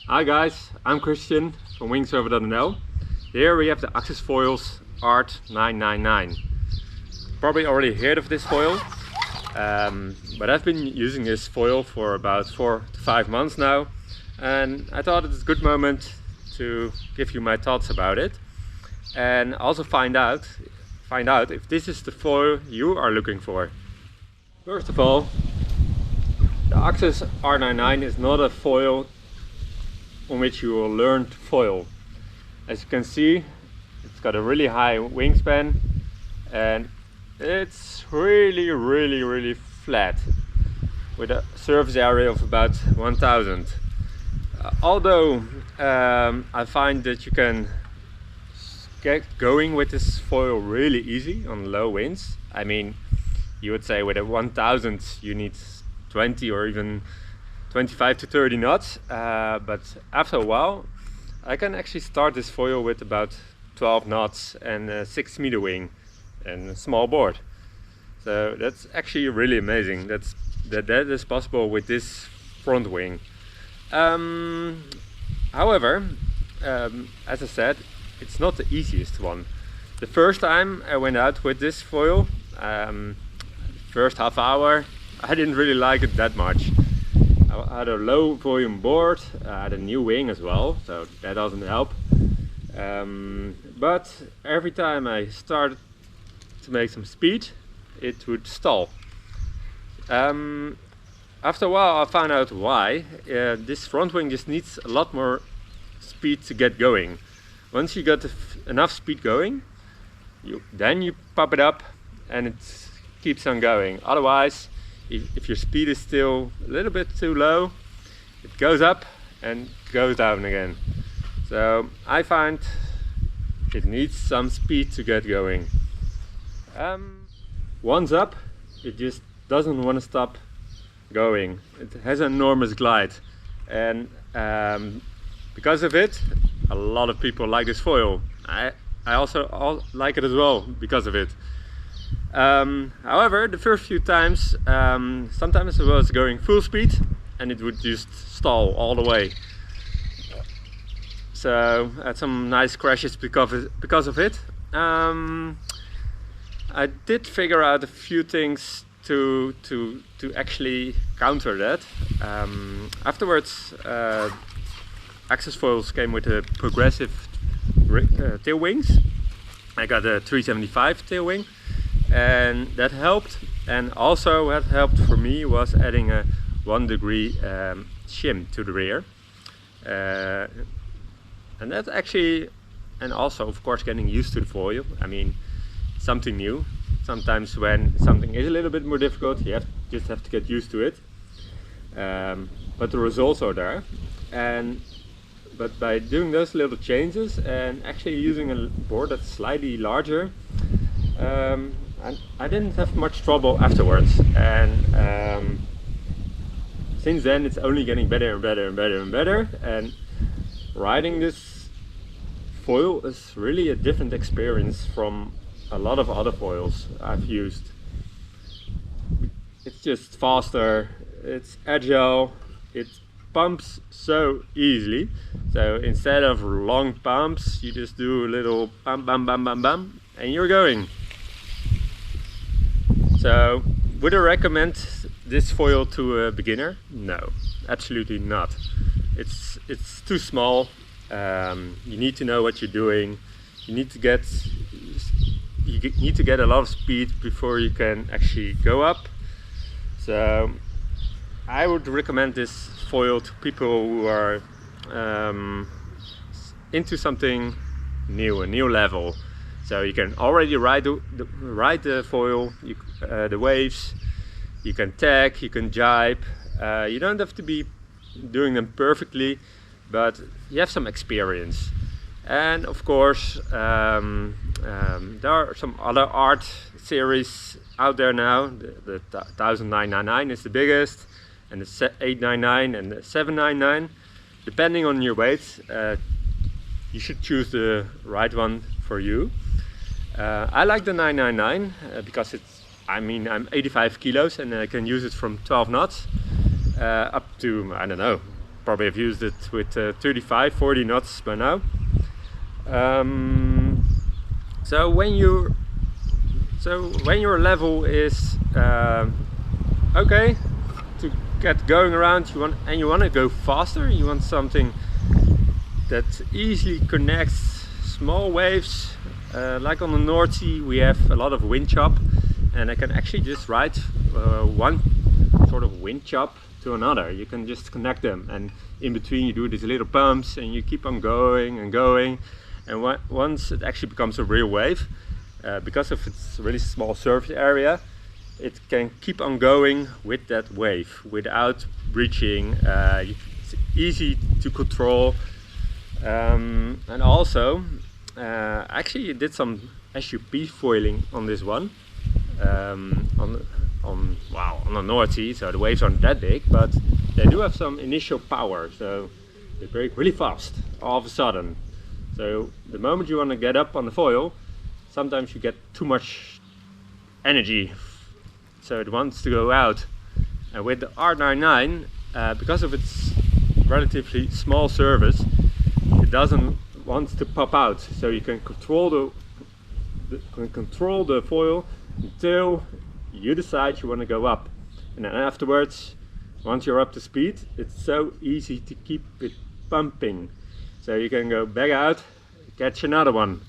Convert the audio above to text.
Hi guys, I'm Kristian from Wingsurfer.nl. Here we have the AXIS Foils ART999. Probably already heard of this foil, but I've been using this foil for about 4 to 5 months now, and I thought it's a good moment to give you my thoughts about it and also find out if this is the foil you are looking for. First of all, the AXIS ART999 is not a foil on which you will learn to foil. As you can see, it's got a really high wingspan and it's really flat with a surface area of about 1000. Although I find that you can get going with this foil really easy on low winds. I mean, you would say with a 1000 you need 20 or even 25 to 30 knots, but after a while I can actually start this foil with about 12 knots and a 6-meter wing and a small board. So that's actually really amazing that is possible with this front wing. However, as I said, it's not the easiest one. The first time I went out with this foil, first half hour, I didn't really like it that much. I had a low volume board, I had a new wing as well, so that doesn't help. But every time I started to make some speed, it would stall. After a while I found out why. This front wing just needs a lot more speed to get going. Once you got enough speed going, then you pop it up and it keeps on going. Otherwise, if your speed is still a little bit too low, it goes up and goes down again. So I find it needs some speed to get going. Once up, it just doesn't want to stop going. It has an enormous glide, and because of it, a lot of people like this foil. I also like it as well because of it. However, the first few times, sometimes I was going full speed and it would just stall all the way. So I had some nice crashes because of it. I did figure out a few things to actually counter that. Afterwards, AXIS foils came with a progressive tail wings. I got a 375 tail wing, and that helped. And also what helped for me was adding a 1 degree shim to the rear, and that actually, and also of course getting used to the foil. I mean, something new. Sometimes when something is a little bit more difficult, you just have to get used to it, but the results are there. But by doing those little changes and actually using a board that's slightly larger, I didn't have much trouble afterwards, and since then it's only getting better and better and better and better, and riding this foil is really a different experience from a lot of other foils I've used. It's just faster, it's agile, it pumps so easily. So instead of long pumps, you just do a little bam bam bam bam bam and you're going. So would I recommend this foil to a beginner? No, absolutely not. It's too small. You need to know what you're doing. You need to get a lot of speed before you can actually go up. So I would recommend this foil to people who are into something new, a new level. So you can already ride the foil, the waves, you can tag, you can jibe. You don't have to be doing them perfectly, but you have some experience. And of course, there are some other art series out there now. The 1999 is the biggest, and the 899 and the 799. Depending on your weight, you should choose the right one for you. I like the 999 because I'm 85 kilos and I can use it from 12 knots up to, I don't know, probably have used it with 35-40 knots by now. So when your level is okay to get going around, you want to go faster, you want something that easily connects small waves, like on the North Sea we have a lot of wind chop, and I can actually just ride one sort of wind chop to another. You can just connect them, and in between you do these little bumps and you keep on going and going, and once it actually becomes a real wave, because of its really small surface area, it can keep on going with that wave without breaching. It's easy to control, and also actually did some SUP foiling on this one, on the North Sea, so the waves aren't that big, but they do have some initial power, so they break really fast all of a sudden. So the moment you want to get up on the foil, sometimes you get too much energy, so it wants to go out. And with the ART999, because of its relatively small surface, it doesn't want to pop out, so you can control the foil until you decide you want to go up, and then afterwards, once you're up to speed, it's so easy to keep it pumping, so you can go back out, catch another one,